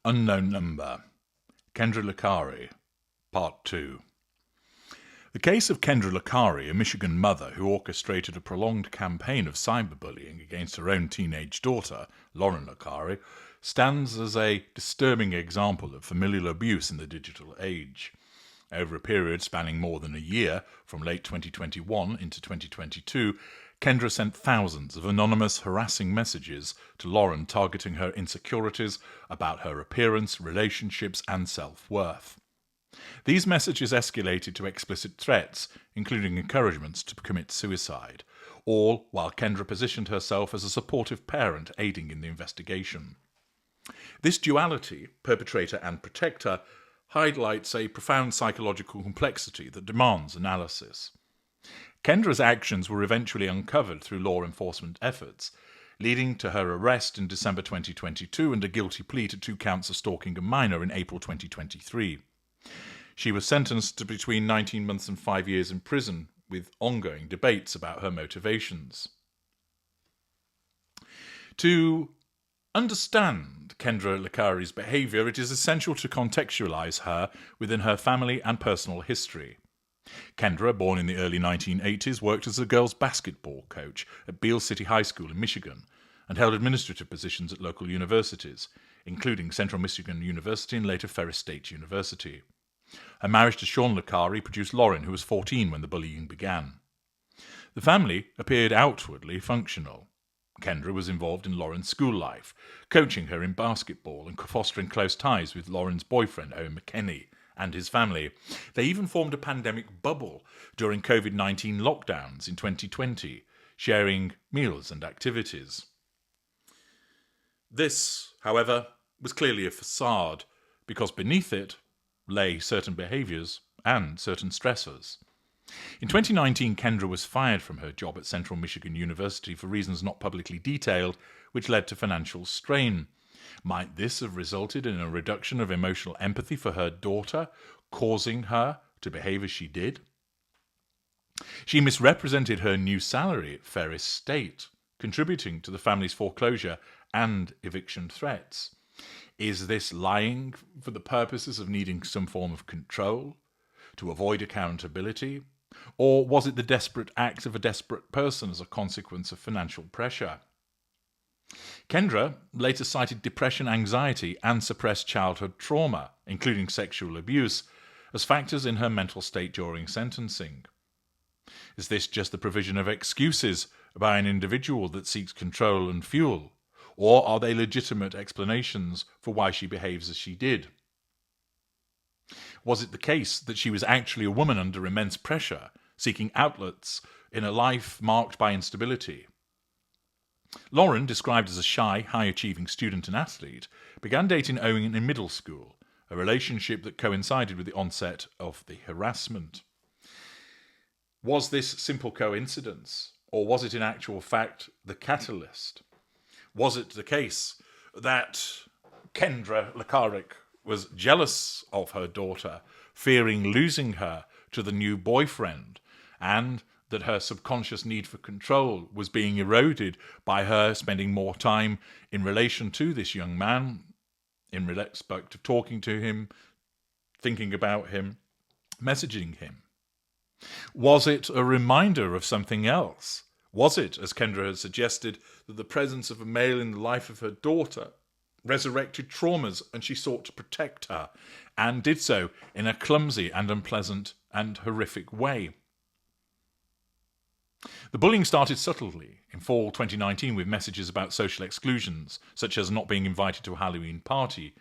Unknown Number. Kendra Licari, Part 2. The case of Kendra Licari, a Michigan mother who orchestrated a prolonged campaign of cyberbullying against her own teenage daughter, Lauren Licari, stands as a disturbing example of familial abuse in the digital age. Over a period spanning more than a year, from late 2021 into 2022, Kendra sent thousands of anonymous, harassing messages to Lauren targeting her insecurities about her appearance, relationships, and self-worth. These messages escalated to explicit threats, including encouragements to commit suicide, all while Kendra positioned herself as a supportive parent aiding in the investigation. This duality, perpetrator and protector, highlights a profound psychological complexity that demands analysis. Kendra's actions were eventually uncovered through law enforcement efforts, leading to her arrest in December 2022 and a guilty plea to 2 counts of stalking a minor in April 2023. She was sentenced to between 19 months and 5 years in prison, with ongoing debates about her motivations. To understand Kendra Licari's behaviour, it is essential to contextualise her within her family and personal history. Kendra, born in the early 1980s, worked as a girls' basketball coach at Beale City High School in Michigan and held administrative positions at local universities, including Central Michigan University and later Ferris State University. Her marriage to Sean Licari produced Lauren, who was 14 when the bullying began. The family appeared outwardly functional. Kendra was involved in Lauren's school life, coaching her in basketball and fostering close ties with Lauren's boyfriend, Owen McKinney, and his family. They even formed a pandemic bubble during COVID-19 lockdowns in 2020, sharing meals and activities. This, however, was clearly a facade, because beneath it lay certain behaviours and certain stressors. In 2019, Kendra was fired from her job at Central Michigan University for reasons not publicly detailed, which led to financial strain. Might this have resulted in a reduction of emotional empathy for her daughter, causing her to behave as she did? She misrepresented her new salary at Ferris State, contributing to the family's foreclosure and eviction threats. Is this lying for the purposes of needing some form of control, to avoid accountability? Or was it the desperate act of a desperate person as a consequence of financial pressure? Kendra later cited depression, anxiety, and suppressed childhood trauma, including sexual abuse, as factors in her mental state during sentencing. Is this just the provision of excuses by an individual that seeks control and fuel, or are they legitimate explanations for why she behaves as she did? Was it the case that she was actually a woman under immense pressure, seeking outlets in a life marked by instability? Lauren, described as a shy, high-achieving student and athlete, began dating Owen in middle school, a relationship that coincided with the onset of the harassment. Was this simple coincidence, or was it in actual fact the catalyst? Was it the case that Kendra Licari was jealous of her daughter, fearing losing her to the new boyfriend, and that her subconscious need for control was being eroded by her spending more time in relation to this young man, in respect of talking to him, thinking about him, messaging him? Was it a reminder of something else? Was it, as Kendra had suggested, that the presence of a male in the life of her daughter resurrected traumas and she sought to protect her, and did so in a clumsy and unpleasant and horrific way? The bullying started subtly in fall 2019 with messages about social exclusions, such as not being invited to a Halloween party,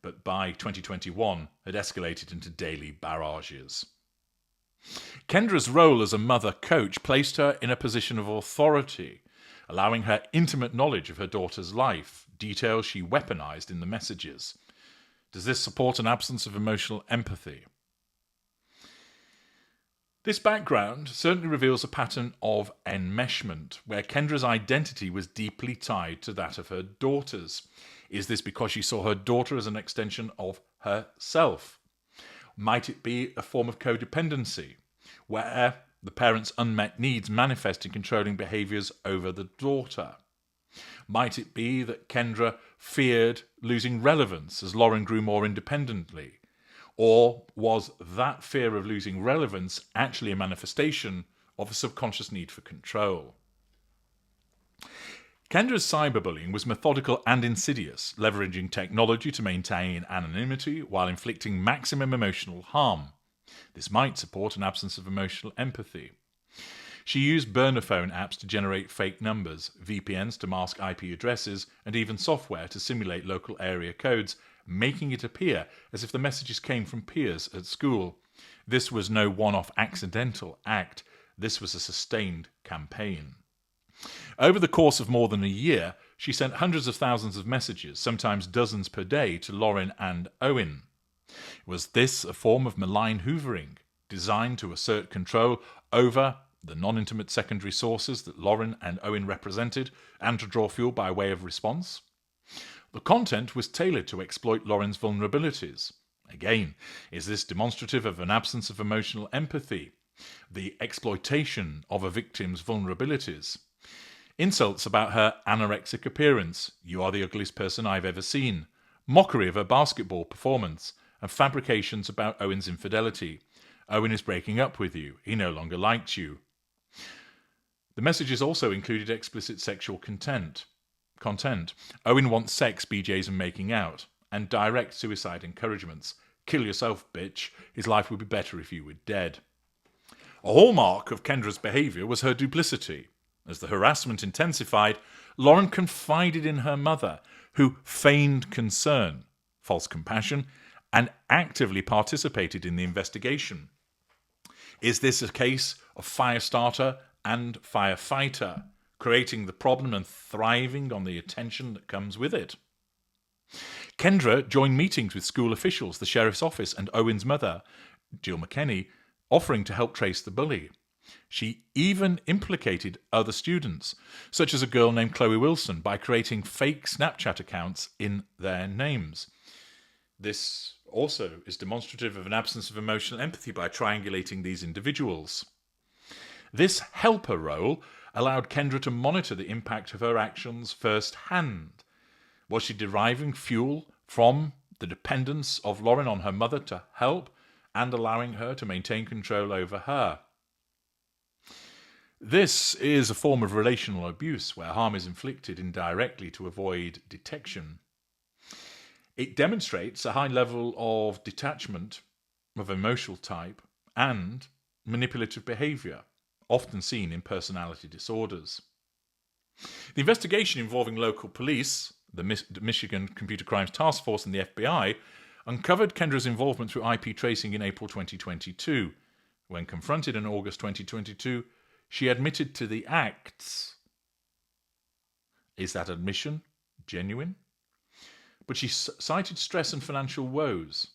but by 2021 had escalated into daily barrages. Kendra's role as a mother coach placed her in a position of authority, allowing her intimate knowledge of her daughter's life, details she weaponized in the messages. Does this support an absence of emotional empathy? This background certainly reveals a pattern of enmeshment, where Kendra's identity was deeply tied to that of her daughter's. Is this because she saw her daughter as an extension of herself? Might it be a form of codependency, where the parent's unmet needs manifest in controlling behaviours over the daughter? Might it be that Kendra feared losing relevance as Lauren grew more independently? Or was that fear of losing relevance actually a manifestation of a subconscious need for control? Kendra's cyberbullying was methodical and insidious, leveraging technology to maintain anonymity while inflicting maximum emotional harm. This might support an absence of emotional empathy. She used burner phone apps to generate fake numbers, VPNs to mask IP addresses, and even software to simulate local area codes, making it appear as if the messages came from peers at school. This was no one-off accidental act. This was a sustained campaign. Over the course of more than a year, she sent hundreds of thousands of messages, sometimes dozens per day, to Lauren and Owen. Was this a form of malign hoovering, designed to assert control over the non-intimate secondary sources that Lauren and Owen represented, and to draw fuel by way of response? The content was tailored to exploit Lauren's vulnerabilities. Again, is this demonstrative of an absence of emotional empathy, the exploitation of a victim's vulnerabilities? Insults about her anorexic appearance, "You are the ugliest person I've ever seen," mockery of her basketball performance, and fabrications about Owen's infidelity. "Owen is breaking up with you. He no longer likes you." The messages also included explicit sexual content. Owen wants sex, BJs and making out, and direct suicide encouragements. "Kill yourself, bitch. His life would be better if you were dead." A hallmark of Kendra's behaviour was her duplicity. As the harassment intensified, Lauren confided in her mother, who feigned concern, false compassion, and actively participated in the investigation. Is this a case of firestarter and firefighter, creating the problem and thriving on the attention that comes with it? Kendra joined meetings with school officials, the sheriff's office, and Owen's mother, Jill McKenney, offering to help trace the bully. She even implicated other students, such as a girl named Chloe Wilson, by creating fake Snapchat accounts in their names. This also is demonstrative of an absence of emotional empathy by triangulating these individuals. This helper role allowed Kendra to monitor the impact of her actions firsthand. Was she deriving fuel from the dependence of Lauren on her mother to help and allowing her to maintain control over her? This is a form of relational abuse where harm is inflicted indirectly to avoid detection. It demonstrates a high level of detachment of emotional type and manipulative behaviour, often seen in personality disorders. The investigation involving local police, the Michigan Computer Crimes Task Force and the FBI, uncovered Kendra's involvement through IP tracing in April 2022. When confronted in August 2022, she admitted to the acts. Is that admission genuine? But she cited stress and financial woes,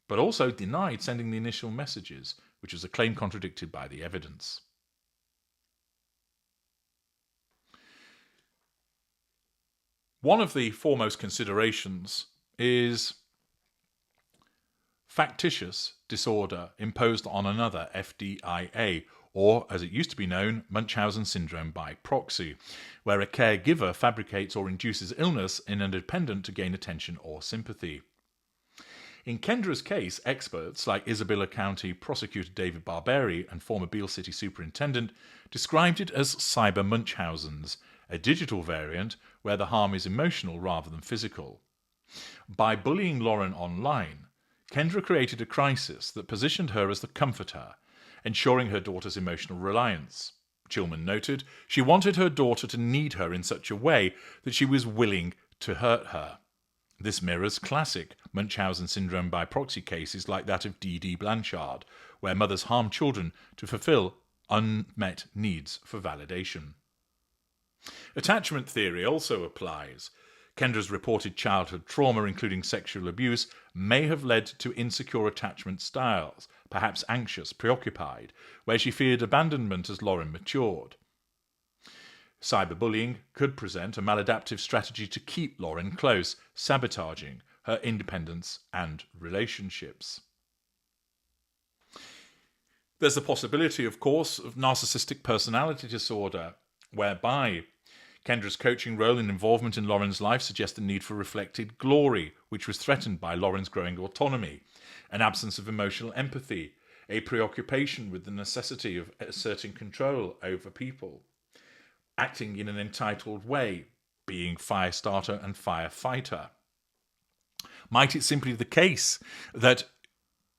but also denied sending the initial messages, which was a claim contradicted by the evidence. One of the foremost considerations is factitious disorder imposed on another, FDIA, or, as it used to be known, Munchausen syndrome by proxy, where a caregiver fabricates or induces illness in a dependent to gain attention or sympathy. In Kendra's case, experts like Isabella County Prosecutor David Barberi and former Beale City Superintendent described it as cyber Munchausen's, a digital variant where the harm is emotional rather than physical. By bullying Lauren online, Kendra created a crisis that positioned her as the comforter, ensuring her daughter's emotional reliance. Chilman noted she wanted her daughter to need her in such a way that she was willing to hurt her. This mirrors classic Munchausen syndrome by proxy cases like that of D.D. Blanchard, where mothers harm children to fulfill unmet needs for validation. Attachment theory also applies. Kendra's reported childhood trauma, including sexual abuse, may have led to insecure attachment styles, perhaps anxious, preoccupied, where she feared abandonment as Lauren matured. Cyberbullying could present a maladaptive strategy to keep Lauren close, sabotaging her independence and relationships. There's the possibility, of course, of narcissistic personality disorder, whereby Kendra's coaching role and involvement in Lauren's life suggest a need for reflected glory, which was threatened by Lauren's growing autonomy, an absence of emotional empathy, a preoccupation with the necessity of asserting control over people, acting in an entitled way, being fire starter and firefighter. Might it simply be the case that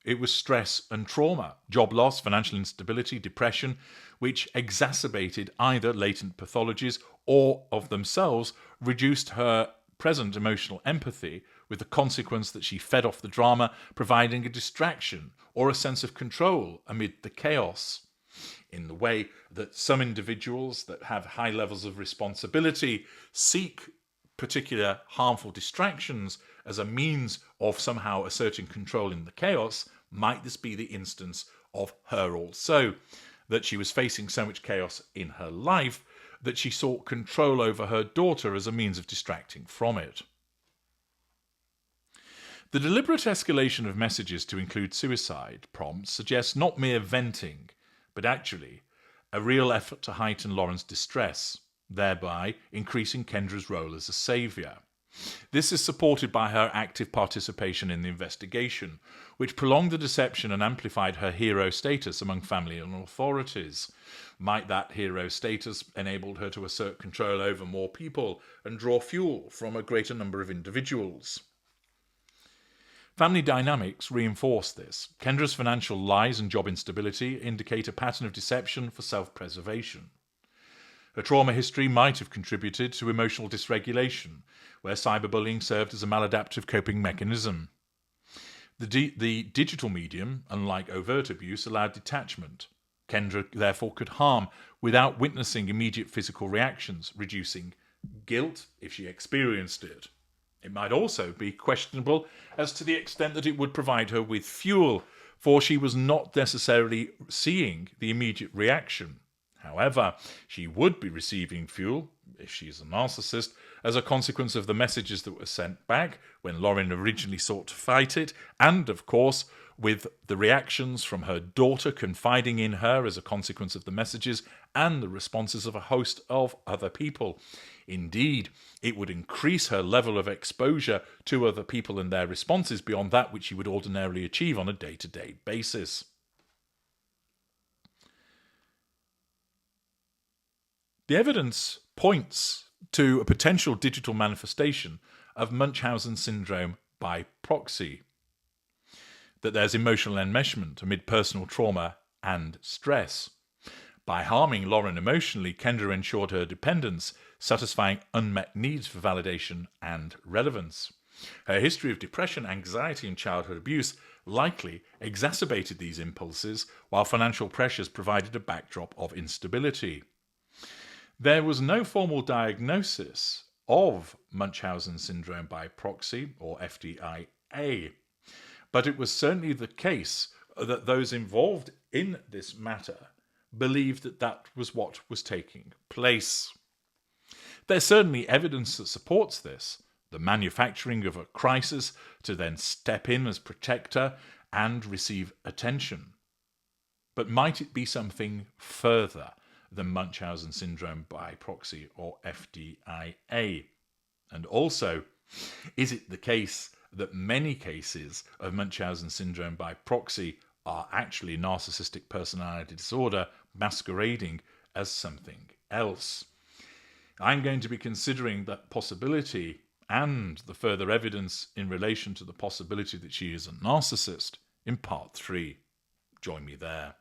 it was stress and trauma, job loss, financial instability, depression, which exacerbated either latent pathologies or of themselves reduced her present emotional empathy, with the consequence that she fed off the drama, providing a distraction or a sense of control amid the chaos, in the way that some individuals that have high levels of responsibility seek particular harmful distractions as a means of somehow asserting control in the chaos. Might this be the instance of her also, that she was facing so much chaos in her life that she sought control over her daughter as a means of distracting from it? The deliberate escalation of messages to include suicide prompts suggests not mere venting, but actually a real effort to heighten Lauren's distress, thereby increasing Kendra's role as a saviour. This is supported by her active participation in the investigation, which prolonged the deception and amplified her hero status among family and authorities. Might that hero status enabled her to assert control over more people and draw fuel from a greater number of individuals? Family dynamics reinforce this. Kendra's financial lies and job instability indicate a pattern of deception for self-preservation. Her trauma history might have contributed to emotional dysregulation, where cyberbullying served as a maladaptive coping mechanism. The digital medium, unlike overt abuse, allowed detachment. Kendra therefore could harm without witnessing immediate physical reactions, reducing guilt if she experienced it. It might also be questionable as to the extent that it would provide her with fuel, for she was not necessarily seeing the immediate reaction. However, she would be receiving fuel, if she's a narcissist, as a consequence of the messages that were sent back when Lauren originally sought to fight it, and, of course, with the reactions from her daughter confiding in her as a consequence of the messages and the responses of a host of other people. Indeed, it would increase her level of exposure to other people and their responses beyond that which she would ordinarily achieve on a day-to-day basis. The evidence points to a potential digital manifestation of Munchausen syndrome by proxy, that there's emotional enmeshment amid personal trauma and stress. By harming Lauren emotionally, Kendra ensured her dependence, satisfying unmet needs for validation and relevance. Her history of depression, anxiety, and childhood abuse likely exacerbated these impulses, while financial pressures provided a backdrop of instability. There was no formal diagnosis of Munchausen syndrome by proxy, or FDIA, but it was certainly the case that those involved in this matter believed that that was what was taking place. There's certainly evidence that supports this, the manufacturing of a crisis to then step in as protector and receive attention. But might it be something further than Munchausen syndrome by proxy, or FDIA? And also, is it the case that many cases of Munchausen syndrome by proxy are actually narcissistic personality disorder masquerading as something else? I'm going to be considering that possibility and the further evidence in relation to the possibility that she is a narcissist in part 3. Join me there.